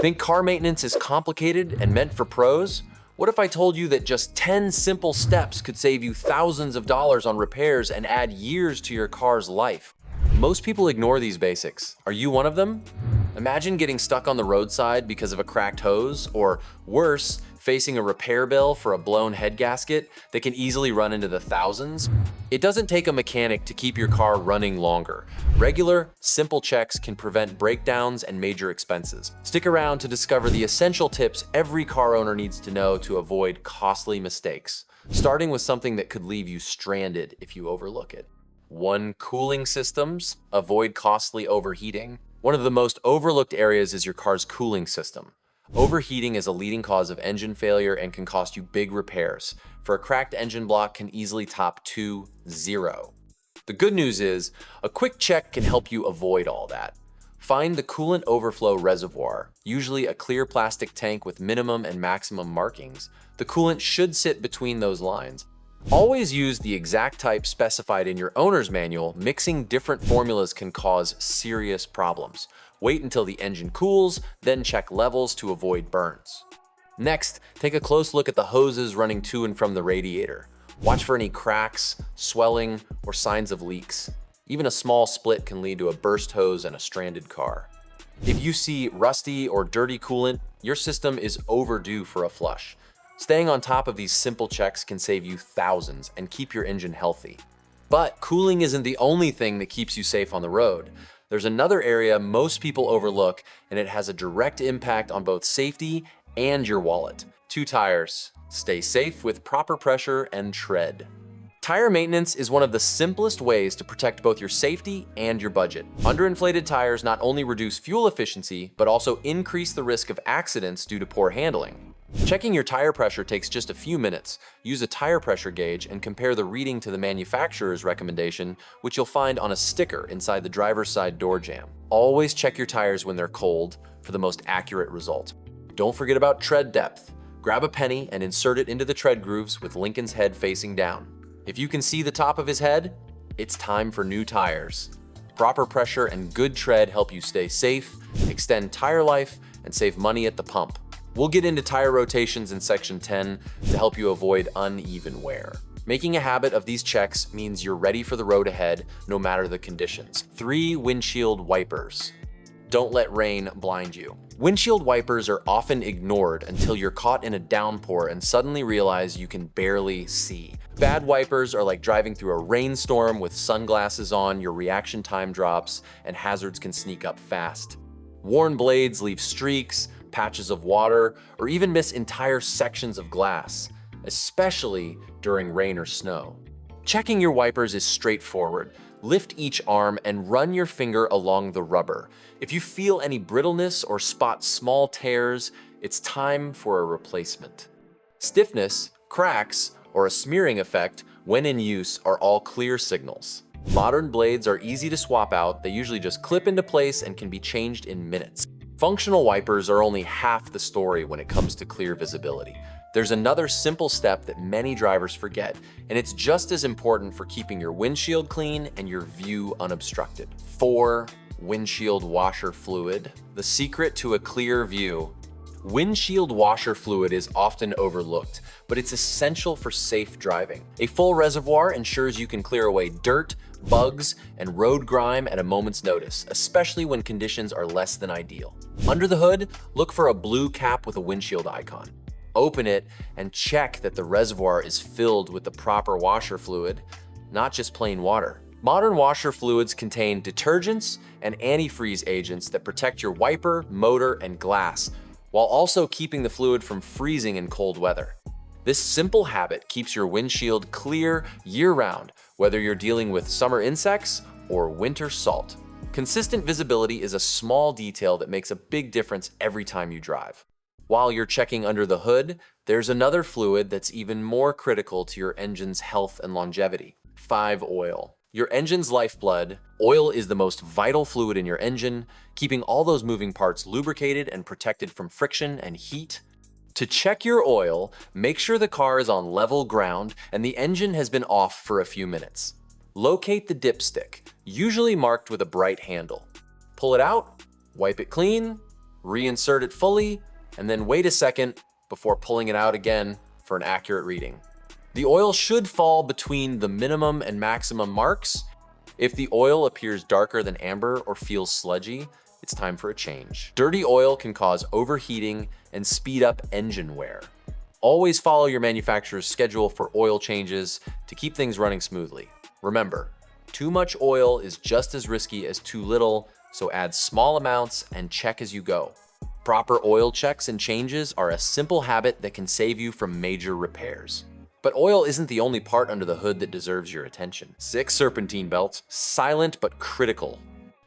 Think car maintenance is complicated and meant for pros? What if I told you that just 10 simple steps could save you thousands of dollars on repairs and add years to your car's life? Most people ignore these basics. Are you one of them? Imagine getting stuck on the roadside because of a cracked hose, or worse, facing a repair bill for a blown head gasket that can easily run into the thousands. It doesn't take a mechanic to keep your car running longer. Regular, simple checks can prevent breakdowns and major expenses. Stick around to discover the essential tips every car owner needs to know to avoid costly mistakes, starting with something that could leave you stranded if you overlook it. 1. Cooling systems. Avoid costly overheating. One of the most overlooked areas is your car's cooling system. Overheating is a leading cause of engine failure and can cost you big repairs. For a cracked engine block can easily top 2-0. The good news is, a quick check can help you avoid all that. Find the coolant overflow reservoir, usually a clear plastic tank with minimum and maximum markings. The coolant should sit between those lines. Always use the exact type specified in your owner's manual. Mixing different formulas can cause serious problems. Wait until the engine cools, then check levels to avoid burns. Next, take a close look at the hoses running to and from the radiator. Watch for any cracks, swelling, or signs of leaks. Even a small split can lead to a burst hose and a stranded car. If you see rusty or dirty coolant, your system is overdue for a flush. Staying on top of these simple checks can save you thousands and keep your engine healthy. But cooling isn't the only thing that keeps you safe on the road. There's another area most people overlook, and it has a direct impact on both safety and your wallet. 2 tires. Stay safe with proper pressure and tread. Tire maintenance is one of the simplest ways to protect both your safety and your budget. Underinflated tires not only reduce fuel efficiency, but also increase the risk of accidents due to poor handling. Checking your tire pressure takes just a few minutes. Use a tire pressure gauge and compare the reading to the manufacturer's recommendation, which you'll find on a sticker inside the driver's side door jamb. Always check your tires when they're cold for the most accurate result. Don't forget about tread depth. Grab a penny and insert it into the tread grooves with Lincoln's head facing down. If you can see the top of his head, it's time for new tires. Proper pressure and good tread help you stay safe, extend tire life, and save money at the pump. We'll get into tire rotations in section 10 to help you avoid uneven wear. Making a habit of these checks means you're ready for the road ahead, no matter the conditions. 3. Windshield wipers. Don't let rain blind you. Windshield wipers are often ignored until you're caught in a downpour and suddenly realize you can barely see. Bad wipers are like driving through a rainstorm with sunglasses on. Your reaction time drops and hazards can sneak up fast. Worn blades leave streaks, patches of water, or even miss entire sections of glass, especially during rain or snow. Checking your wipers is straightforward. Lift each arm and run your finger along the rubber. If you feel any brittleness or spot small tears, it's time for a replacement. Stiffness, cracks, or a smearing effect when in use are all clear signals. Modern blades are easy to swap out. They usually just clip into place and can be changed in minutes. Functional wipers are only half the story when it comes to clear visibility. There's another simple step that many drivers forget, and it's just as important for keeping your windshield clean and your view unobstructed. 4. Windshield washer fluid. The secret to a clear view. Windshield washer fluid is often overlooked, but it's essential for safe driving. A full reservoir ensures you can clear away dirt, bugs, and road grime at a moment's notice, especially when conditions are less than ideal. Under the hood, look for a blue cap with a windshield icon. Open it and check that the reservoir is filled with the proper washer fluid, not just plain water. Modern washer fluids contain detergents and antifreeze agents that protect your wiper, motor, and glass, while also keeping the fluid from freezing in cold weather. This simple habit keeps your windshield clear year-round, whether you're dealing with summer insects or winter salt. Consistent visibility is a small detail that makes a big difference every time you drive. While you're checking under the hood, there's another fluid that's even more critical to your engine's health and longevity. 5. Oil. Your engine's lifeblood. Oil is the most vital fluid in your engine, keeping all those moving parts lubricated and protected from friction and heat. To check your oil, make sure the car is on level ground and the engine has been off for a few minutes. Locate the dipstick, usually marked with a bright handle. Pull it out, wipe it clean, reinsert it fully, and then wait a second before pulling it out again for an accurate reading. The oil should fall between the minimum and maximum marks. If the oil appears darker than amber or feels sludgy, it's time for a change. Dirty oil can cause overheating and speed up engine wear. Always follow your manufacturer's schedule for oil changes to keep things running smoothly. Remember, too much oil is just as risky as too little, so add small amounts and check as you go. Proper oil checks and changes are a simple habit that can save you from major repairs. But oil isn't the only part under the hood that deserves your attention. 6 serpentine belts, silent but critical.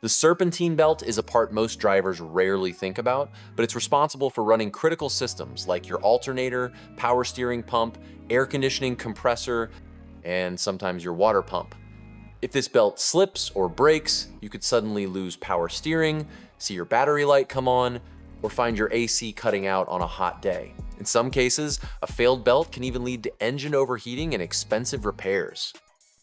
The serpentine belt is a part most drivers rarely think about, but it's responsible for running critical systems like your alternator, power steering pump, air conditioning compressor, and sometimes your water pump. If this belt slips or breaks, you could suddenly lose power steering, see your battery light come on, or find your AC cutting out on a hot day. In some cases, a failed belt can even lead to engine overheating and expensive repairs.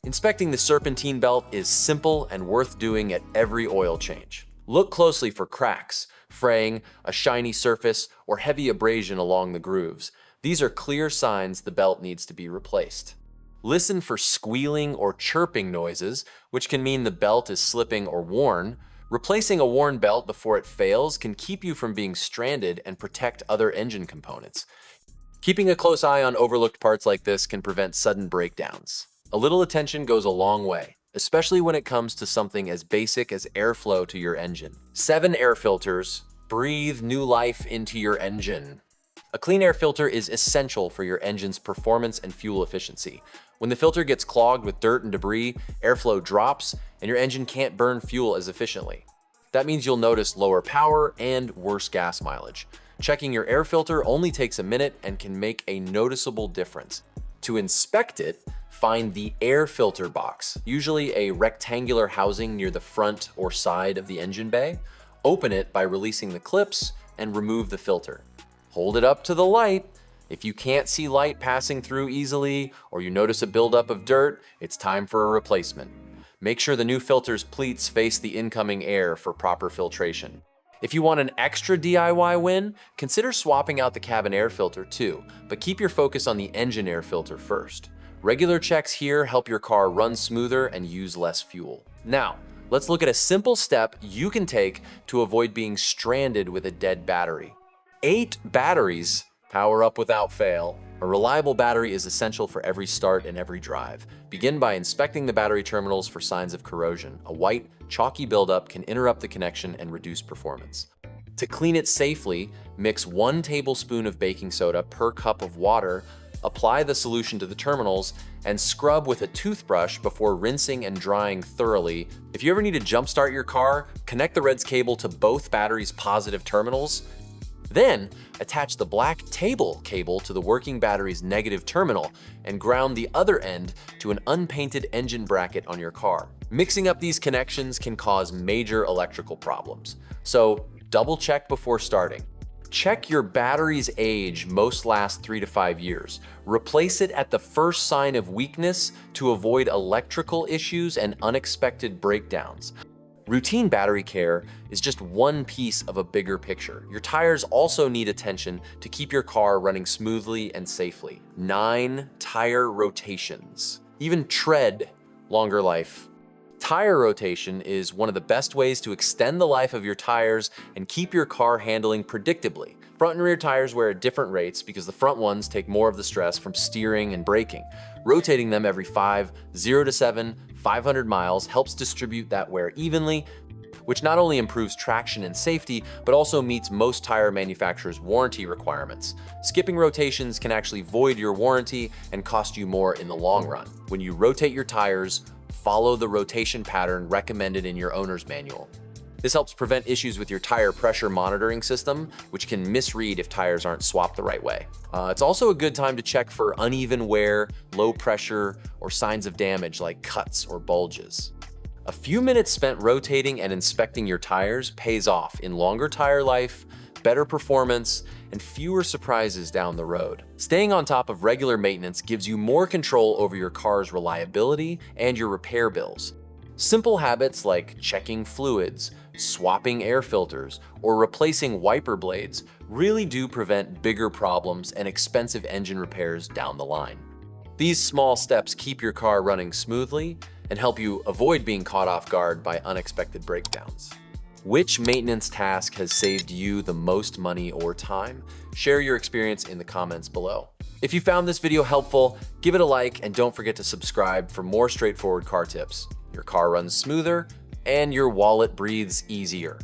Inspecting the serpentine belt is simple and worth doing at every oil change. Look closely for cracks, fraying, a shiny surface, or heavy abrasion along the grooves. These are clear signs the belt needs to be replaced. Listen for squealing or chirping noises, which can mean the belt is slipping or worn. Replacing a worn belt before it fails can keep you from being stranded and protect other engine components. Keeping a close eye on overlooked parts like this can prevent sudden breakdowns. A little attention goes a long way, especially when it comes to something as basic as airflow to your engine. 7 air filters. Breathe new life into your engine. A clean air filter is essential for your engine's performance and fuel efficiency. When the filter gets clogged with dirt and debris, airflow drops, and your engine can't burn fuel as efficiently. That means you'll notice lower power and worse gas mileage. Checking your air filter only takes a minute and can make a noticeable difference. To inspect it, find the air filter box, usually a rectangular housing near the front or side of the engine bay. Open it by releasing the clips and remove the filter. Hold it up to the light. If you can't see light passing through easily or you notice a buildup of dirt, it's time for a replacement. Make sure the new filter's pleats face the incoming air for proper filtration. If you want an extra DIY win, consider swapping out the cabin air filter too, but keep your focus on the engine air filter first. Regular checks here help your car run smoother and use less fuel. Now, let's look at a simple step you can take to avoid being stranded with a dead battery. 8 batteries power up without fail. A reliable battery is essential for every start and every drive. Begin by inspecting the battery terminals for signs of corrosion. A white, chalky buildup can interrupt the connection and reduce performance. To clean it safely, mix 1 tablespoon of baking soda per cup of water, apply the solution to the terminals, and scrub with a toothbrush before rinsing and drying thoroughly. If you ever need to jumpstart your car, connect the REDS cable to both batteries' positive terminals. Then, attach the black table cable to the working battery's negative terminal and ground the other end to an unpainted engine bracket on your car. Mixing up these connections can cause major electrical problems, so double check before starting. Check your battery's age, most last 3 to 5 years. Replace it at the first sign of weakness to avoid electrical issues and unexpected breakdowns. Routine battery care is just one piece of a bigger picture. Your tires also need attention to keep your car running smoothly and safely. 9 tire rotations. Even tread longer life. Tire rotation is one of the best ways to extend the life of your tires and keep your car handling predictably. Front and rear tires wear at different rates because the front ones take more of the stress from steering and braking. Rotating them every 0 to 7, 500 miles helps distribute that wear evenly, which not only improves traction and safety, but also meets most tire manufacturers' warranty requirements. Skipping rotations can actually void your warranty and cost you more in the long run. When you rotate your tires, follow the rotation pattern recommended in your owner's manual. This helps prevent issues with your tire pressure monitoring system, which can misread if tires aren't swapped the right way. It's also a good time to check for uneven wear, low pressure, or signs of damage like cuts or bulges. A few minutes spent rotating and inspecting your tires pays off in longer tire life, better performance, and fewer surprises down the road. Staying on top of regular maintenance gives you more control over your car's reliability and your repair bills. Simple habits like checking fluids, swapping air filters, or replacing wiper blades really do prevent bigger problems and expensive engine repairs down the line. These small steps keep your car running smoothly and help you avoid being caught off guard by unexpected breakdowns. Which maintenance task has saved you the most money or time? Share your experience in the comments below. If you found this video helpful, give it a like and don't forget to subscribe for more straightforward car tips. Your car runs smoother and your wallet breathes easier.